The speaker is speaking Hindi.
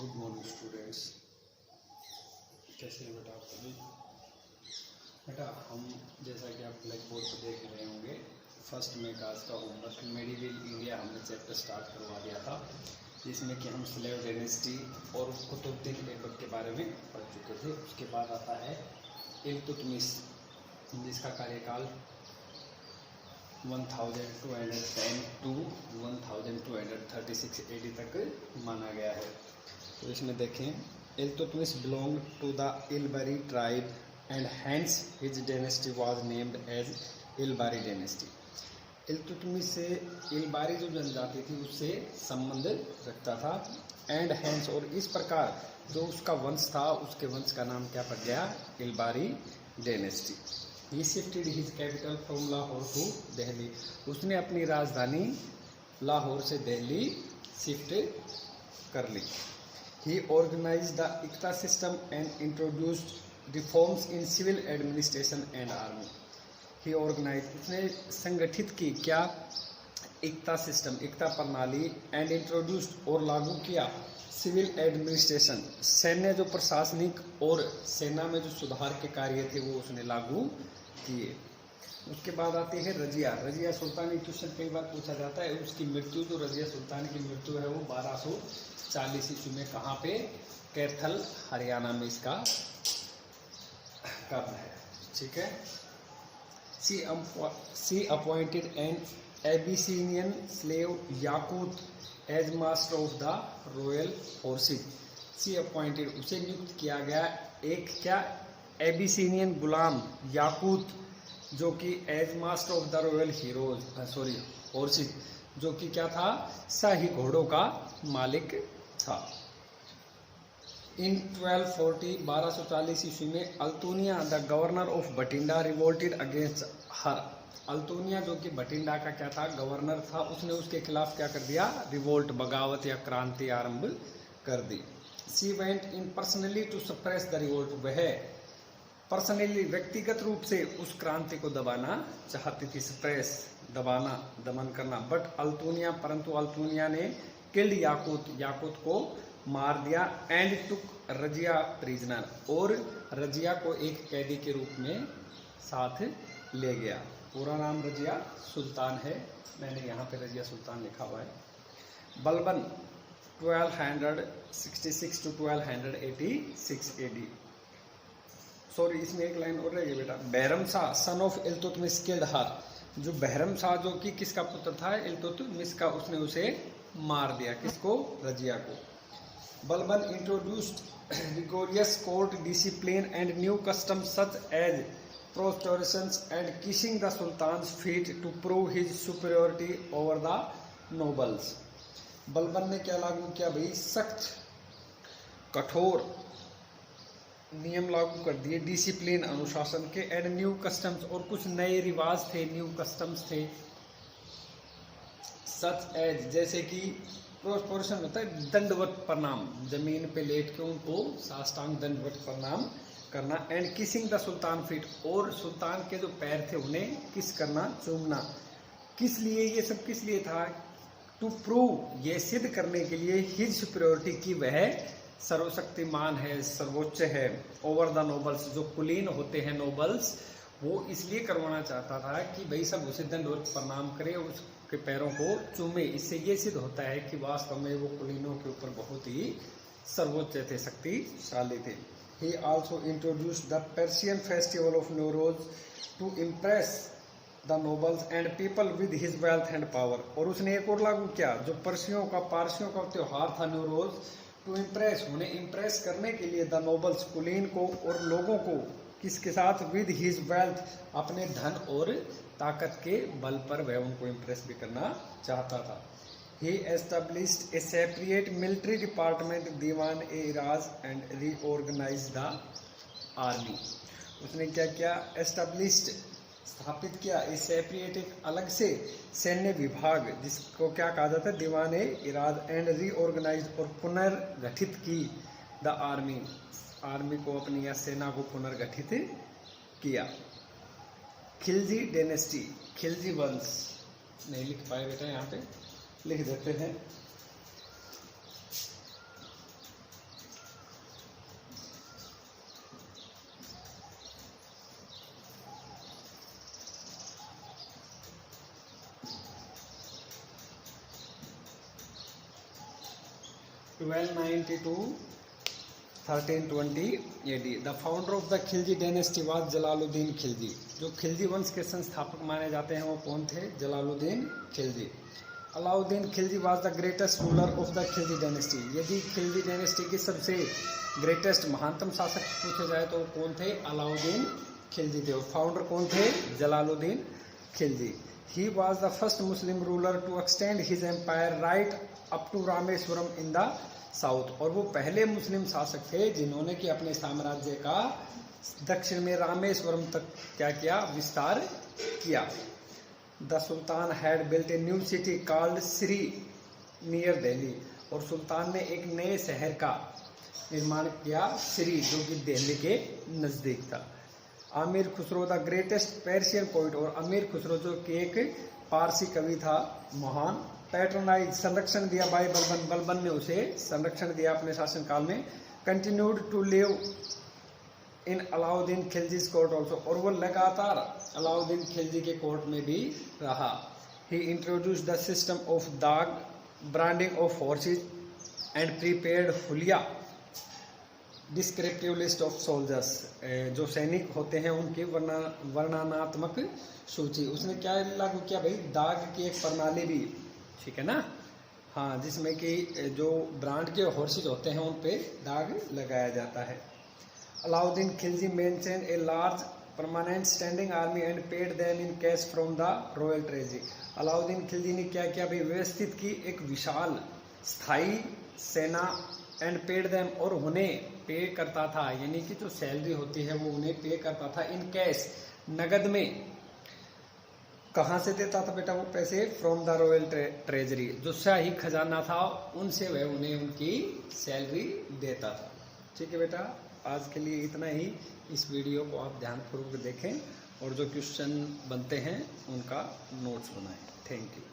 Good morning students. कैसे हैं बेटा आप सभी? बेटा हम जैसा कि आप ब्लैक बोर्ड पर देख रहे होंगे, फर्स्ट में का आज का होमवर्क मेडिवल इंडिया हमने चैप्टर स्टार्ट करवा दिया था, जिसमें कि हम स्लेव डायनेस्टी और कुतुबुद्दीन ऐबक के बारे में पढ़ चुके थे। उसके बाद आता है इल्तुतमिश, जिसका कार्यकाल 1210 to 1236 AD तक माना गया है। तो इसमें देखें, Iltutmish belong to the Ilbari tribe and hence his dynasty was named as Ilbari dynasty. Iltutmish से इलबारी जो जनजाति थी उससे संबंध रखता था, एंड हैंस और इस प्रकार जो उसका वंश था उसके वंश का नाम क्या पड़ गया? Ilbari dynasty. He shifted his capital from Lahore to Delhi. उसने अपनी राजधानी लाहौर से दिल्ली शिफ्ट कर ली। He organized the Ikta system and introduced reforms in civil administration and army. He organized, उसने संगठित की क्या? इक्ता सिस्टम, इक्ता प्रणाली, एंड इंट्रोड्यूस्ड और लागू किया सिविल एडमिनिस्ट्रेशन, सैन्य जो प्रशासनिक और सेना में जो सुधार के कार्य थे वो उसने लागू किए। उसके बाद आते हैं रजिया। रजिया सुल्तान, क्वेश्चन कई बार पूछा जाता है। उसकी मृत्यु, जो रजिया सुल्तान की मृत्यु है वो 1240 ईस्वी में कहाँ पे? कैथल, हरियाणा में इसका कब्र है। ठीक है। She appointed an Abyssinian slave Yaqut as master of the royal forces. She appointed, उसे नियुक्त किया गया एक क्या? एबिसिनियन गुलाम याकूत, जो कि as master of the royal horses, जो कि क्या था? शाही घोड़ों का मालिक था। इन 1240 ईस्वी में Altunia the governor of Bathinda revolted against her. Altunia जो कि बठिंडा का क्या था? गवर्नर था। उसने उसके खिलाफ क्या कर दिया? रिवोल्ट, बगावत या क्रांति आरंभ कर दी। She went in personally to suppress the revolt. वह पर्सनली, व्यक्तिगत रूप से उस क्रांति को दबाना चाहती थी। सप्रेस, दबाना, दमन करना। बट अल्तुनिया, परंतु अल्तुनिया ने किल्ड याकूत, याकूत को मार दिया। एंड टुक रजिया प्रिजनर, और रजिया को एक कैदी के रूप में साथ ले गया। पूरा नाम रजिया सुल्तान है, मैंने यहाँ पे रजिया सुल्तान लिखा हुआ है। Balban 1266 to 1286 AD। सॉरी, इसमें एक लाइन और रहेगी बेटा। Bahram Shah son of Iltutmish killed her. जो बहरम शाह जो कि किसका पुत्र था? इल्तुतमिश का, उसने उसे मार दिया। किसको? रजिया को। Balban introduced rigorous court discipline and new custom such as prostrations and kissing the sultan's feet to prove his superiority over the nobles. Balban ने क्या लागू किया भाई? सख्त, कठोर नियम लागू कर दिए, डिसिप्लिन, अनुशासन के, एंड न्यू कस्टम्स, और कुछ नए रिवाज थे, न्यू कस्टम्स थे। सच एज, जैसे कि प्रोस्पोरेशन होता है दंडवत प्रणाम, जमीन पे लेट के उनको साष्टांग दंडवत प्रणाम करना। And kissing the sultan feet, और सुल्तान के जो पैर थे उन्हें किस करना? चूमना। किस लिए ये सब किस लिए था? टू प्रूव, ये सिद्ध करने के लिए, हिज सुपीरियोरिटी, की वह सर्वशक्तिमान है, सर्वोच्च है, ओवर द नोबल्स, जो कुलीन होते हैं नोबल्स, वो इसलिए करवाना चाहता था कि भाई सब उसे दंडवत प्रणाम करे, उसके पैरों को चूमे। इससे ये सिद्ध होता है कि वास्तव में वो कुलीनों के ऊपर बहुत ही सर्वोच्च थे, शक्तिशाली थे। He also introduced the Persian festival of Nowruz to impress the nobles and people with his wealth and power. और उसने एक और लागू किया, जो पारसियों का त्योहार था नौरोज, टू इम्प्रेस, उन्हें इम्प्रेस करने के लिए, द नोबल्स, कुलीन को और लोगों को, किसके साथ? विद हिज वेल्थ, अपने धन और ताकत के बल पर वह उनको इम्प्रेस भी करना चाहता था। He established a separate military department Diwan i Arz and reorganise the army. उसने क्या किया? एस्टेब्लिश्ड, स्थापित किया, ए सेपरेट, एक अलग से सैन्य विभाग, जिसको क्या कहा जाता है? दीवान ए इराज, एंड रीऑर्गेनाइज, और पुनर्गठित की, द आर्मी, आर्मी को अपनी या सेना को पुनर्गठित किया। खिलजी डायनेस्टी, खिलजी वंश, नहीं लिख पाए बेटा, यहाँ पे लिख देते हैं। 1290 to 1320 AD। The founder of the Khilji dynasty was Jalaluddin Khilji. जो खिलजी वंश के संस्थापक माने जाते हैं वो कौन थे? Jalaluddin Khilji. Alauddin Khilji was the greatest ruler of the Khilji dynasty. यदि खिलजी डायनेस्टी की सबसे ग्रेटेस्ट महानतम शासक पूछे जाए तो कौन थे? अलाउद्दीन खिलजी थे। और फाउंडर कौन थे? Jalaluddin Khilji. He was the first Muslim ruler to extend his empire right up to Rameswaram in the south. और वो पहले मुस्लिम शासक थे जिन्होंने कि अपने साम्राज्य का दक्षिण में रामेश्वरम तक क्या किया? विस्तार किया। The sultan had built a new city called Shri near Delhi. और सुल्तान ने एक नए शहर का निर्माण किया, श्री, जो कि दिल्ली के नजदीक था। Aamir Khusro the greatest Persian poet. और अमीर खुसरो जो कि एक पारसी कवि था महान। पैट्रोनाइज, संरक्षण दिया बाय बलबन। बलबन ने उसे संरक्षण दिया अपने शासनकाल में। Continued to live in Alauddin Khilji's court also. और वो लगातार अलाउद्दीन खिलजी के कोर्ट में भी रहा। ही इंट्रोड्यूस द सिस्टम ऑफ दाग, branding of horses and prepaid हुलिया, डिस्क्रिप्टिव लिस्ट ऑफ सोल्जर्स। जो सैनिक होते हैं उनकी वर्णनात्मक सूची। उसने क्या लागू किया भाई? दाग की एक प्रणाली भी, ठीक है ना? हाँ, जिसमें कि जो ब्रांड के हॉर्सेज होते हैं उन पे दाग लगाया जाता है। Alauddin Khilji maintain a large permanent standing army and paid them in cash from the royal treasury. Alauddin Khilji ने क्या किया भाई? व्यवस्थित की एक विशाल स्थायी सेना एंड पेड देम, और उन्हें पे करता था, यानी कि जो सैलरी होती है वो उन्हें पे करता था इन कैश, नगद में। कहाँ से देता था बेटा वो पैसे? फ्रॉम द रॉयल ट्रेजरी, जो शाही खजाना था उनसे वह उन्हें उनकी सैलरी देता था। ठीक है बेटा, आज के लिए इतना ही। इस वीडियो को आप ध्यानपूर्वक देखें और जो क्वेश्चन बनते हैं उनका नोट्स बनाएं। Thank you.